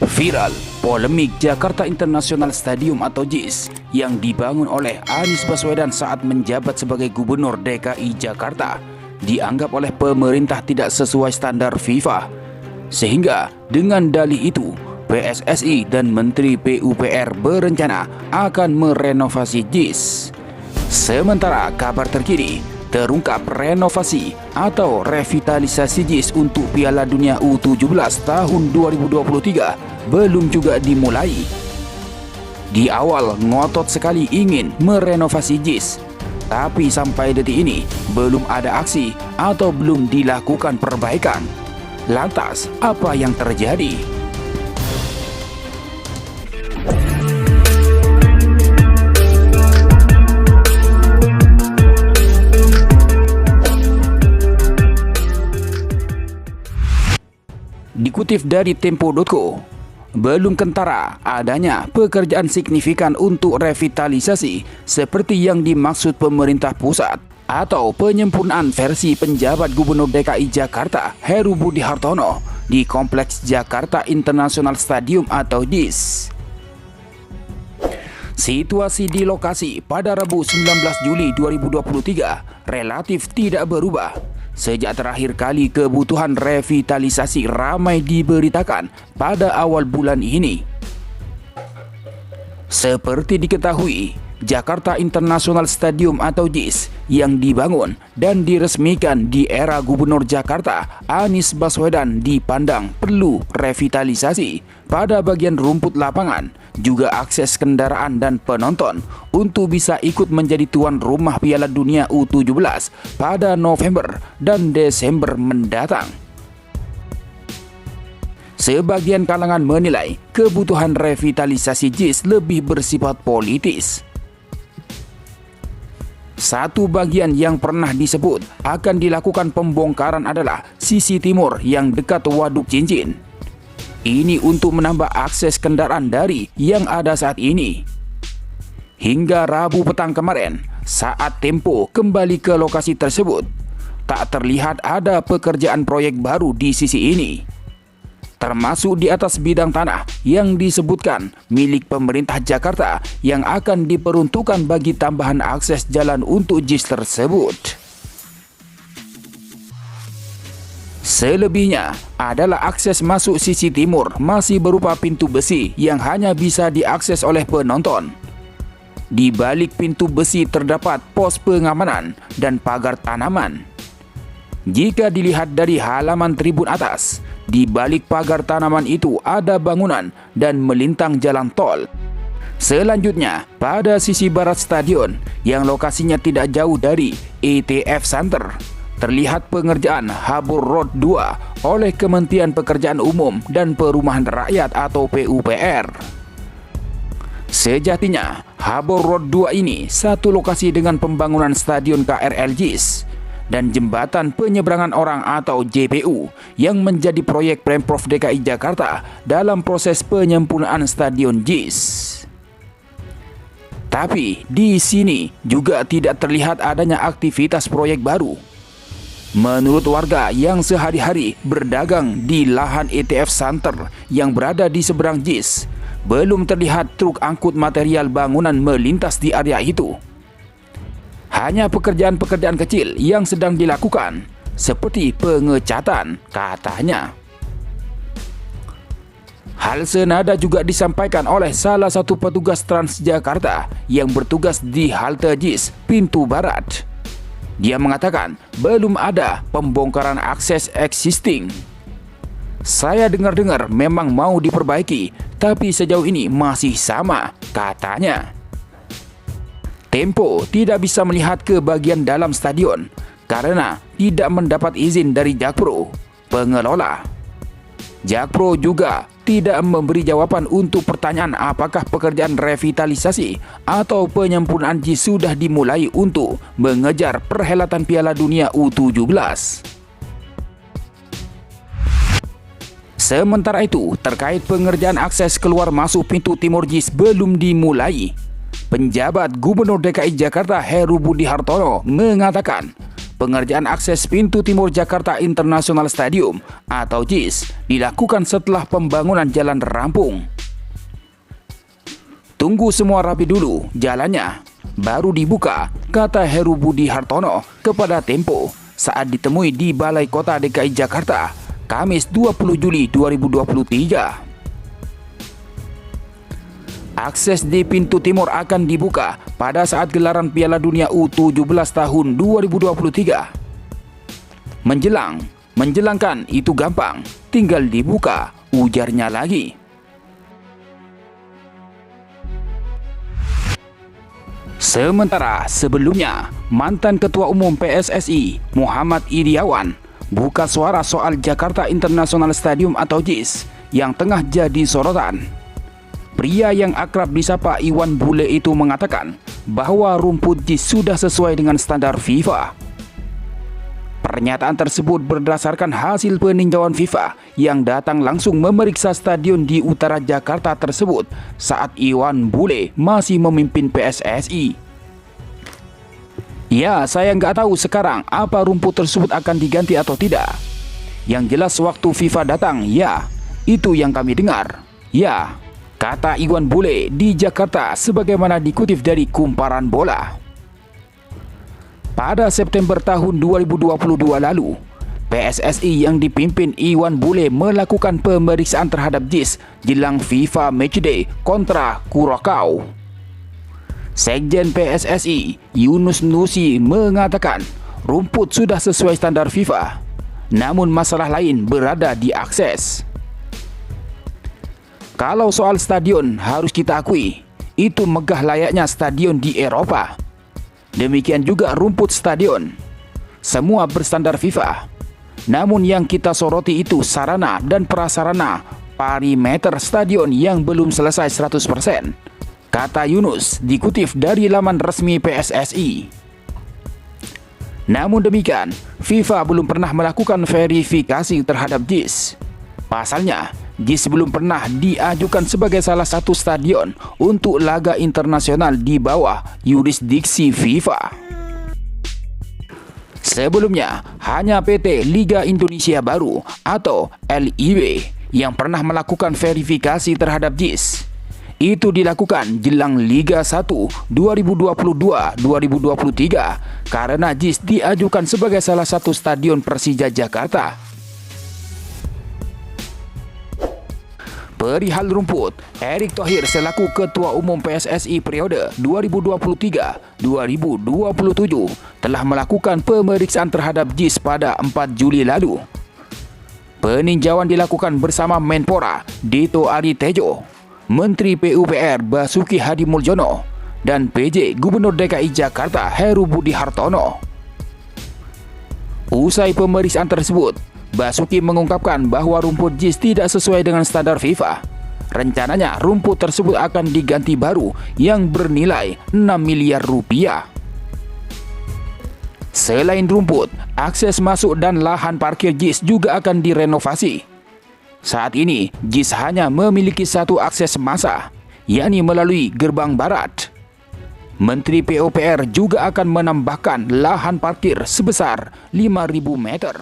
Viral polemik Jakarta International Stadium atau JIS yang dibangun oleh Anies Baswedan saat menjabat sebagai Gubernur DKI Jakarta dianggap oleh pemerintah tidak sesuai standar FIFA. Sehingga dengan dalih itu, PSSI dan Menteri PUPR berencana akan merenovasi JIS. Sementara kabar terkini, terungkap renovasi atau revitalisasi JIS untuk Piala Dunia U17 tahun 2023 belum juga dimulai. Di awal ngotot sekali ingin merenovasi JIS, tapi sampai detik ini belum ada aksi atau belum dilakukan perbaikan. Lantas, apa yang terjadi? Dikutip dari Tempo.co, belum kentara adanya pekerjaan signifikan untuk revitalisasi seperti yang dimaksud pemerintah pusat atau penyempurnaan versi penjabat Gubernur DKI Jakarta Heru Budi Hartono di Kompleks Jakarta International Stadium atau JIS. Situasi di lokasi pada Rabu 19 Juli 2023 relatif tidak berubah. Sejak terakhir kali kebutuhan revitalisasi ramai diberitakan pada awal bulan ini. Seperti diketahui, Jakarta International Stadium atau JIS yang dibangun dan diresmikan di era Gubernur Jakarta Anies Baswedan dipandang perlu revitalisasi pada bagian rumput lapangan, juga akses kendaraan dan penonton untuk bisa ikut menjadi tuan rumah Piala Dunia U17 pada November dan Desember mendatang. Sebagian kalangan menilai kebutuhan revitalisasi JIS lebih bersifat politis. Satu bagian yang pernah disebut akan dilakukan pembongkaran adalah sisi timur yang dekat Waduk Cincin. Ini untuk menambah akses kendaraan dari yang ada saat ini. Hingga Rabu petang kemarin, saat Tempo kembali ke lokasi tersebut, tak terlihat ada pekerjaan proyek baru di sisi ini, termasuk di atas bidang tanah yang disebutkan milik pemerintah Jakarta yang akan diperuntukkan bagi tambahan akses jalan untuk JIS tersebut. Selebihnya adalah akses masuk sisi timur masih berupa pintu besi yang hanya bisa diakses oleh penonton. Di balik pintu besi terdapat pos pengamanan dan pagar tanaman. Jika dilihat dari halaman tribun atas, di balik pagar tanaman itu ada bangunan dan melintang jalan tol. Selanjutnya, pada sisi barat stadion yang lokasinya tidak jauh dari ETF Center, terlihat pengerjaan Habur Road 2 oleh Kementerian Pekerjaan Umum dan Perumahan Rakyat atau PUPR. Sejatinya, Habur Road 2 ini satu lokasi dengan pembangunan Stadion KRL JIS dan Jembatan Penyeberangan Orang atau JPU yang menjadi proyek Pemprov DKI Jakarta dalam proses penyempurnaan Stadion JIS. Tapi di sini juga tidak terlihat adanya aktivitas proyek baru. Menurut warga yang sehari-hari berdagang di lahan ETF Center yang berada di seberang JIS, belum terlihat truk angkut material bangunan melintas di area itu. Hanya pekerjaan-pekerjaan kecil yang sedang dilakukan, seperti pengecatan, katanya. Hal senada juga disampaikan oleh salah satu petugas Transjakarta yang bertugas di halte JIS pintu barat. Dia mengatakan belum ada pembongkaran akses existing. Saya dengar-dengar memang mau diperbaiki, tapi sejauh ini masih sama, katanya. Tempo tidak bisa melihat ke bagian dalam stadion karena tidak mendapat izin dari Jakpro, pengelola. Jakpro juga tidak memberi jawaban untuk pertanyaan apakah pekerjaan revitalisasi atau penyempurnaan JIS sudah dimulai untuk mengejar perhelatan Piala Dunia U17. Sementara itu, terkait pengerjaan akses keluar masuk pintu timur JIS belum dimulai. Penjabat Gubernur DKI Jakarta Heru Budi Hartono mengatakan pengerjaan akses pintu timur Jakarta International Stadium atau JIS dilakukan setelah pembangunan jalan rampung. Tunggu semua rapi dulu jalannya, baru dibuka, kata Heru Budi Hartono kepada Tempo saat ditemui di Balai Kota DKI Jakarta, Kamis 20 Juli 2023. Akses di pintu timur akan dibuka pada saat gelaran Piala Dunia U17 tahun 2023. Menjelangkan itu gampang, tinggal dibuka, ujarnya lagi. Sementara sebelumnya, mantan Ketua Umum PSSI Muhammad Iriawan buka suara soal Jakarta International Stadium atau JIS yang tengah jadi sorotan. Pria yang akrab disapa Iwan Bule itu mengatakan bahwa rumput JIS sudah sesuai dengan standar FIFA. Pernyataan tersebut berdasarkan hasil peninjauan FIFA yang datang langsung memeriksa stadion di utara Jakarta tersebut saat Iwan Bule masih memimpin PSSI. Ya, saya nggak tahu sekarang apa rumput tersebut akan diganti atau tidak. Yang jelas waktu FIFA datang, ya, itu yang kami dengar. Ya, kata Iwan Bule di Jakarta sebagaimana dikutip dari Kumparan Bola. Pada September tahun 2022 lalu, PSSI yang dipimpin Iwan Bule melakukan pemeriksaan terhadap JIS jelang FIFA Matchday kontra Curaçao. Sekjen PSSI Yunus Nusi mengatakan rumput sudah sesuai standar FIFA, namun masalah lain berada di akses. Kalau soal stadion harus kita akui, itu megah layaknya stadion di Eropa. Demikian juga rumput stadion. Semua berstandar FIFA. Namun yang kita soroti itu sarana dan prasarana perimeter stadion yang belum selesai 100%. Kata Yunus dikutip dari laman resmi PSSI. Namun demikian, FIFA belum pernah melakukan verifikasi terhadap JIS. Pasalnya, JIS belum pernah diajukan sebagai salah satu stadion untuk laga internasional di bawah yurisdiksi FIFA. Sebelumnya, hanya PT Liga Indonesia Baru atau LIB yang pernah melakukan verifikasi terhadap JIS. Itu dilakukan jelang Liga 1 2022-2023 karena JIS diajukan sebagai salah satu stadion Persija Jakarta. Perihal rumput, Erick Thohir selaku Ketua Umum PSSI periode 2023-2027 telah melakukan pemeriksaan terhadap JIS pada 4 Juli lalu. Peninjauan dilakukan bersama Menpora Dito Ari Tejo, Menteri PUPR Basuki Hadi Muljono, dan PJ Gubernur DKI Jakarta Heru Budi Hartono. Usai pemeriksaan tersebut, Basuki mengungkapkan bahwa rumput JIS tidak sesuai dengan standar FIFA. Rencananya rumput tersebut akan diganti baru yang bernilai 6 miliar rupiah. Selain rumput, akses masuk dan lahan parkir JIS juga akan direnovasi. Saat ini, JIS hanya memiliki satu akses massa, yakni melalui gerbang barat. Menteri PUPR juga akan menambahkan lahan parkir sebesar 5.000 meter.